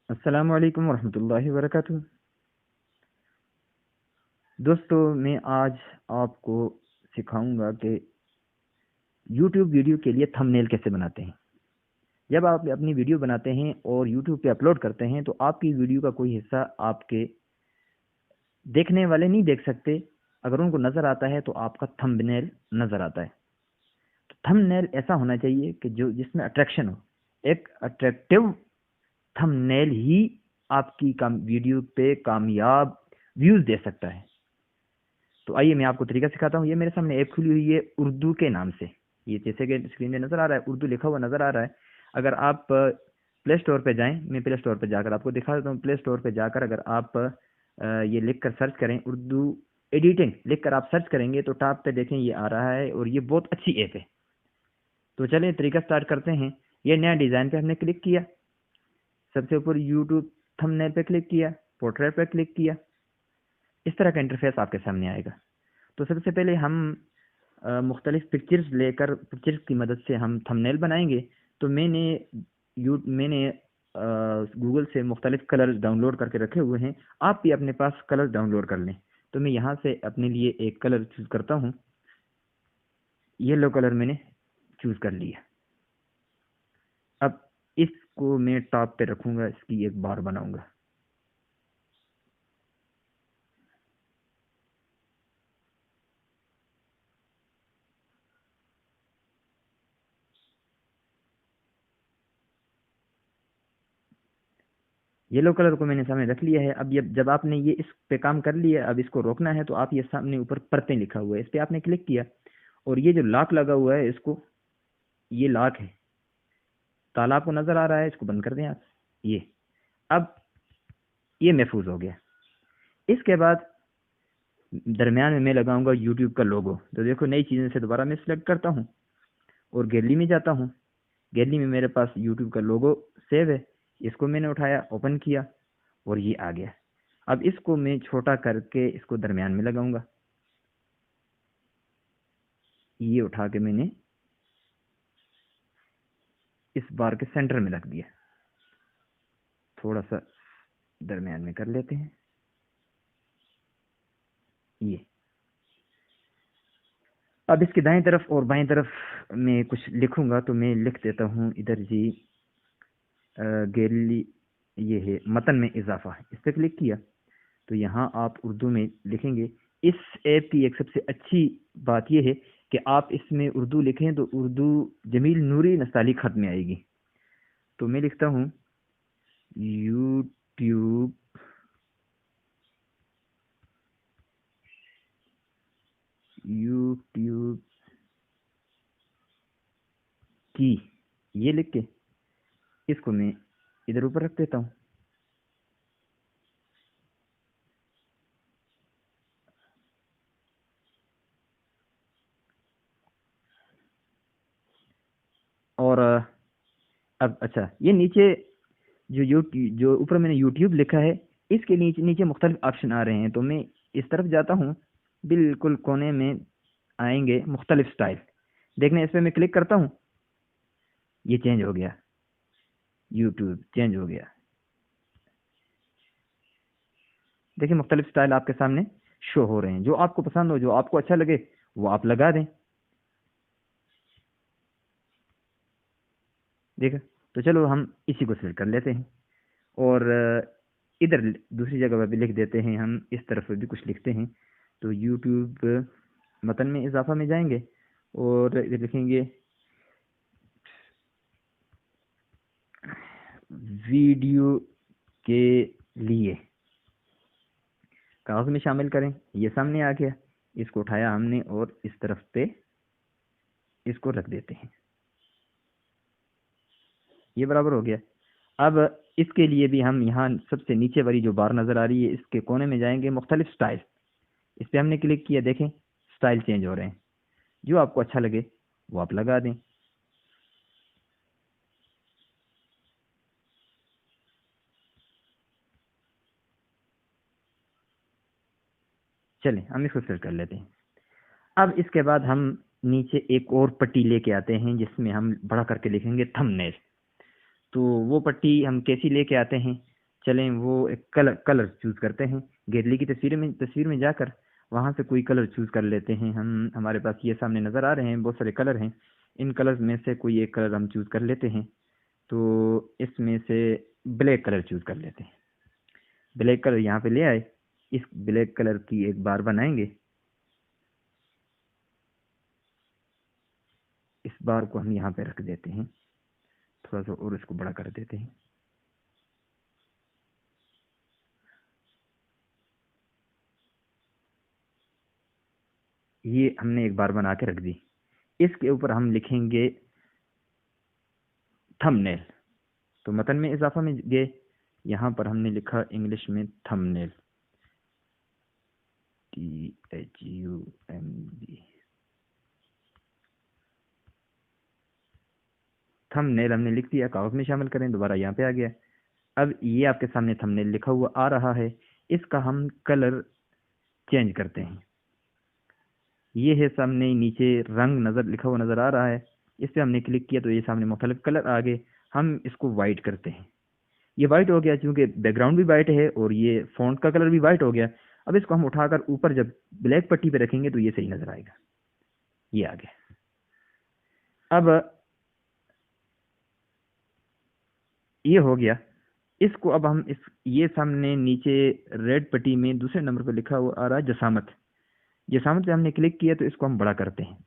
अस्सलाम वालेकुम वरहमतुल्लाहि वबरकातुहू। दोस्तों, मैं आज आपको सिखाऊंगा कि YouTube वीडियो के लिए थंबनेल कैसे बनाते हैं। जब आप अपनी वीडियो बनाते हैं और YouTube पे अपलोड करते हैं तो आपकी वीडियो का कोई हिस्सा आपके देखने वाले नहीं देख सकते। अगर उनको नज़र आता है तो आपका थंबनेल नज़र आता है। तो थंबनेल ऐसा होना चाहिए कि जो जिसमें अट्रैक्शन हो। एक अट्रैक्टिव थंबनेल ही आपकी वीडियो पे कामयाब व्यूज़ दे सकता है। तो आइए मैं आपको तरीका सिखाता हूँ। ये मेरे सामने ऐप खुली हुई है उर्दू के नाम से। ये जैसे कि स्क्रीन में नज़र आ रहा है, उर्दू लिखा हुआ नज़र आ रहा है। अगर आप प्ले स्टोर पे जाएं, मैं प्ले स्टोर पे जाकर आपको दिखा देता हूँ। प्ले स्टोर पे जाकर अगर आप ये लिख कर सर्च करें, उर्दू एडिटिंग लिख कर आप सर्च करेंगे तो टॉप पे देखें ये आ रहा है और ये बहुत अच्छी ऐप है। तो चलिए तरीका स्टार्ट करते हैं। ये नया डिज़ाइन पे हमने क्लिक किया, सबसे ऊपर यूट्यूब थंबनेल पे क्लिक किया, पोर्ट्रेट पे क्लिक किया। इस तरह का इंटरफेस आपके सामने आएगा। तो सबसे पहले हम मुख्तलिफ पिक्चर्स की मदद से हम थंबनेल बनाएंगे। तो मैंने गूगल से मुख्तलिफ कलर्स डाउनलोड करके रखे हुए हैं। आप भी अपने पास कलर डाउनलोड कर लें। तो मैं यहाँ से अपने लिए एक कलर चूज़ करता हूँ। येलो कलर मैंने चूज़ कर लिया। अब इसको मैं टॉप पे रखूँगा, इसकी एक बार बनाऊँगा। येलो कलर को मैंने सामने रख लिया है। अब ये जब आपने ये इस पे काम कर लिया, अब इसको रोकना है तो आप ये सामने ऊपर परतें लिखा हुआ है, इस पे आपने क्लिक किया और ये जो लॉक लगा हुआ है इसको, ये लॉक है। ताला आपको नज़र आ रहा है, इसको बंद कर दें आप। ये अब ये महफूज हो गया। इसके बाद दरमियान में मैं लगाऊंगा यूट्यूब का लोगो। तो देखो, नई चीज़ें से दोबारा मैं सिलेक्ट करता हूँ और गैलरी में जाता हूँ। गैलरी में मेरे पास यूट्यूब का लोगो सेव है। इसको मैंने उठाया, ओपन किया और ये आ गया। अब इसको मैं छोटा करके इसको दरमियान में लगाऊंगा। ये उठा के मैंने इस बार के सेंटर में रख दिया। थोड़ा सा दरमियान में कर लेते हैं। ये अब इसकी दाएं तरफ और बाएं तरफ मैं कुछ लिखूंगा, तो मैं लिख देता हूँ इधर जी। गैलरी, ये है मतन में इजाफा, इस पर क्लिक किया तो यहाँ आप उर्दू में लिखेंगे। इस ऐप की एक सबसे अच्छी बात यह है कि आप इसमें उर्दू लिखें तो उर्दू जमील नूरी नस्ताली खत में आएगी। तो मैं लिखता हूँ यूट्यूब यूट्यूब की, ये लिख के इसको मैं इधर ऊपर रख देता हूँ। और अब अच्छा, ये नीचे जो ऊपर मैंने यूट्यूब लिखा है, इसके नीचे नीचे मुख्तलिफ ऑप्शन आ रहे हैं। तो मैं इस तरफ जाता हूँ, बिल्कुल कोने में आएंगे मुख्तलिफ स्टाइल। देखने, इस पर मैं क्लिक करता हूँ, ये चेंज हो गया, यूट्यूब चेंज हो गया। देखिए, मुख्तलिफ स्टाइल आपके सामने शो हो रहे हैं। जो आपको पसंद हो, जो आपको अच्छा लगे, वो आप लगा दें। देखा? तो चलो हम इसी को सिलेक्ट कर लेते हैं और इधर दूसरी जगह पर भी लिख देते हैं। हम इस तरफ भी कुछ लिखते हैं। तो यूट्यूब मतन में इजाफा में जाएंगे और इधर लिखेंगे वीडियो के लिए कागज में शामिल करें। ये सामने आ गया। इसको उठाया हमने और इस तरफ पे इसको रख देते हैं। ये बराबर हो गया। अब इसके लिए भी हम यहाँ सबसे नीचे वाली जो बार नज़र आ रही है, इसके कोने में जाएंगे, मुख्तलिफ स्टाइल, इस पर हमने क्लिक किया। देखें, स्टाइल चेंज हो रहे हैं। जो आपको अच्छा लगे वो आप लगा दें। चलें, हम इसको सेलेक्ट कर लेते हैं। अब इसके बाद हम नीचे एक और पट्टी लेके आते हैं जिसमें हम बड़ा करके लिखेंगे थंबनेल। तो वो पट्टी हम कैसी लेके आते हैं, चलें वो एक कलर चूज़ करते हैं। गैलरी की तस्वीर में जाकर वहाँ से कोई कलर चूज़ कर लेते हैं हम। हमारे पास ये सामने नज़र आ रहे हैं, बहुत सारे कलर हैं। इन कलर्स में से कोई एक कलर हम चूज़ कर लेते हैं। तो इसमें से ब्लैक कलर चूज़ कर लेते हैं। ब्लैक कलर यहाँ पे ले आए। इस ब्लैक कलर की एक बार बनाएंगे। इस बार को हम यहाँ पे रख देते हैं, थोड़ा सा और इसको बड़ा कर देते हैं। ये हमने एक बार बना के रख दी। इसके ऊपर हम लिखेंगे थंबनेल। तो मतन में इजाफा में गए, यहाँ पर हमने लिखा इंग्लिश में थंबनेल, THUMB। थंबनेल हमने लिख दिया, कागज में शामिल करें, दोबारा यहाँ पे आ गया। अब ये आपके सामने थंबनेल लिखा हुआ आ रहा है। इसका हम कलर चेंज करते हैं। ये है सामने नीचे रंग नज़र लिखा हुआ नज़र आ रहा है। इस पर हमने क्लिक किया तो ये सामने मुख्तलिफ कलर आ गए। हम इसको वाइट करते हैं। ये वाइट हो गया, चूंकि बैकग्राउंड भी वाइट है और ये फॉन्ट का कलर भी वाइट हो गया। अब इसको हम उठाकर ऊपर जब ब्लैक पट्टी पे रखेंगे तो ये सही नज़र आएगा। ये आ गया। अब ये हो गया। इसको अब हम ये सामने नीचे रेड पट्टी में दूसरे नंबर पर लिखा हुआ आ रहा है जसामत। जसामत पे हमने क्लिक किया तो इसको हम बड़ा करते हैं।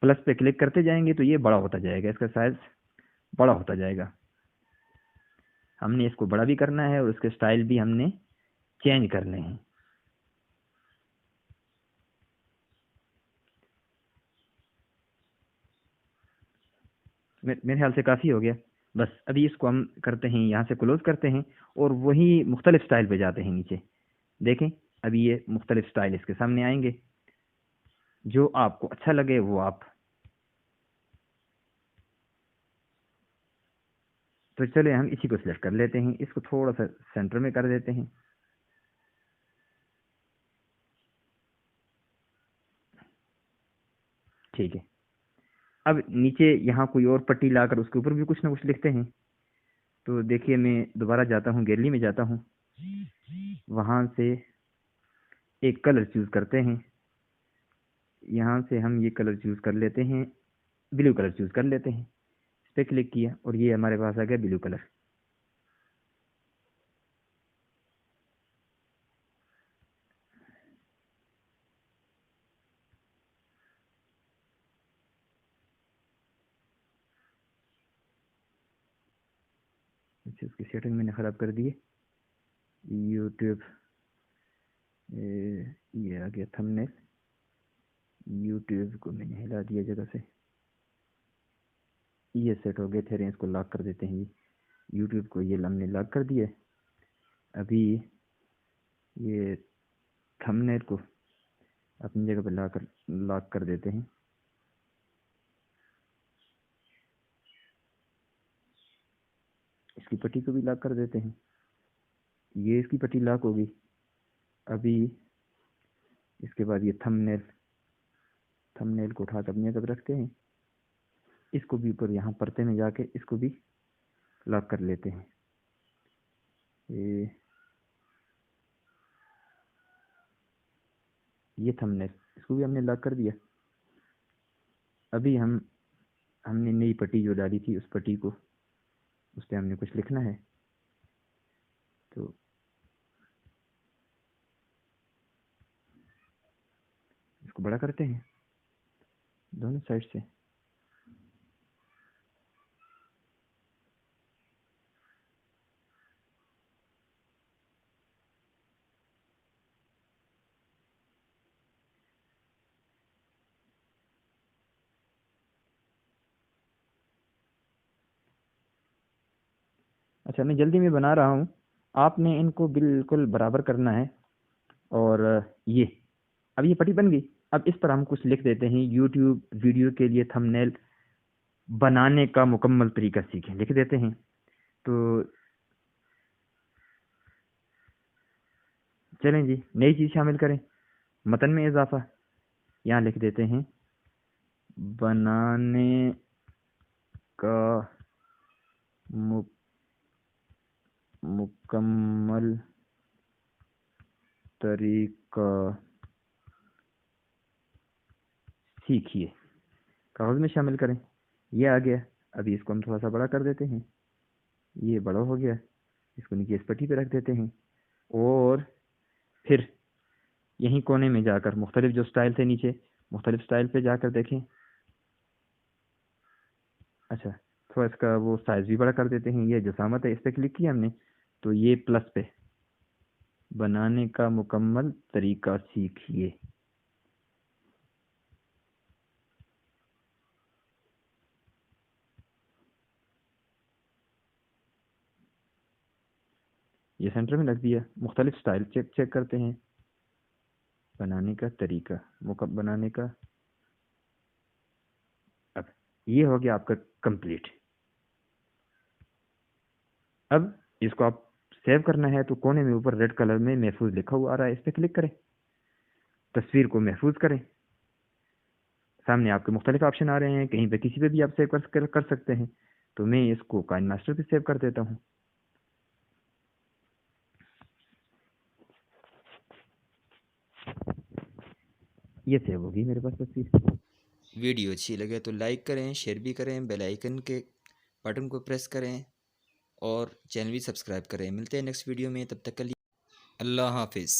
प्लस पे क्लिक करते जाएंगे तो ये बड़ा होता जाएगा, इसका साइज बड़ा होता जाएगा। हमने इसको बड़ा भी करना है और इसके स्टाइल भी हमने चेंज करने हैं। मेरे ख्याल से काफ़ी हो गया। बस अभी इसको हम करते हैं, यहाँ से क्लोज करते हैं और वही मुख्तलिफ स्टाइल पे जाते हैं नीचे। देखें अभी ये मुख्तलिफ स्टाइल इसके सामने आएंगे। जो आपको अच्छा लगे वो आप। तो चलिए हम इसी को सिलेक्ट कर लेते हैं, इसको थोड़ा सा सेंटर में कर देते हैं। ठीक है। अब नीचे यहाँ कोई और पट्टी लाकर उसके ऊपर भी कुछ ना कुछ लिखते हैं। तो देखिए मैं दोबारा जाता हूँ, गैलरी में जाता हूँ, वहाँ से एक कलर चूज़ करते हैं। यहाँ से हम ये कलर चूज़ कर लेते हैं, ब्लू कलर चूज़ कर लेते हैं। इस पर क्लिक किया और ये हमारे पास आ गया ब्लू कलर। अच्छा, उसकी सेटिंग मैंने ख़राब कर दी है। यूट्यूब, ये आ गया थंबनेल। यूट्यूब को मैंने हिला दिया जगह से। ये सेट हो गए थे, इसको लॉक कर देते हैं। ये यूट्यूब को ये हमने लॉक कर दिया। अभी ये थंबनेल को अपनी जगह पर लॉक कर देते हैं। इसकी पट्टी को भी लॉक कर देते हैं। ये इसकी पट्टी लॉक होगी। अभी इसके बाद ये थंबनेल को उठा कर अपनी जगह पर रखते हैं। इसको भी ऊपर यहाँ पर्दे में जाके इसको भी लॉक कर लेते हैं। ये थंबनेल, इसको भी हमने लॉक कर दिया। अभी हमने नई पट्टी जो डाली थी उस पट्टी को, उस पर हमने कुछ लिखना है। तो इसको बड़ा करते हैं दोनों साइड से। अच्छा, मैं जल्दी में बना रहा हूँ, आपने इनको बिल्कुल बराबर करना है। और ये अब ये पट्टी बन गई। अब इस पर हम कुछ लिख देते हैं, यूट्यूब वीडियो के लिए थंबनेल बनाने का मुकम्मल तरीका सीखें, लिख देते हैं। तो चलें जी, नई चीज़ शामिल करें, मतन में इजाफा। यहाँ लिख देते हैं बनाने का मुकम्मल तरीका सीखिए, कागज़ में शामिल करें। ये आ गया। अभी इसको हम थोड़ा सा बड़ा कर देते हैं। ये बड़ा हो गया। इसको नीचे इस पट्टी पे रख देते हैं और फिर यहीं कोने में जाकर मुख्तलिफ जो स्टाइल थे नीचे मुख्तलिफ स्टाइल पे जाकर देखें। अच्छा, थोड़ा इसका वो साइज़ भी बड़ा कर देते हैं। ये जसामत है, इस पर क्लिक किया हमने तो ये प्लस पे बनाने का मुकम्मल तरीका सीखिए। ये सेंटर में रख दिया। मुख्तलिफ स्टाइल चेक करते हैं। बनाने का तरीका बनाने का। अब ये हो गया आपका कंप्लीट। अब इसको आप सेव करना है तो कोने में ऊपर रेड कलर में महफूज लिखा हुआ आ रहा है, इस पर क्लिक करें। तस्वीर को महफूज करें। सामने आपके मुख्तलिफ ऑप्शन आ रहे हैं, कहीं पे किसी पे भी आप सेव कर सकते हैं। तो मैं इसको काइन मास्टर पे सेव कर देता हूँ। ये सेव होगी मेरे पास तस्वीर। वीडियो अच्छी लगे तो लाइक करें, शेयर भी करें, बेल आइकन के बटन को प्रेस करें और चैनल भी सब्सक्राइब करें। मिलते हैं नेक्स्ट वीडियो में, तब तक के लिए अल्लाह हाफिज़।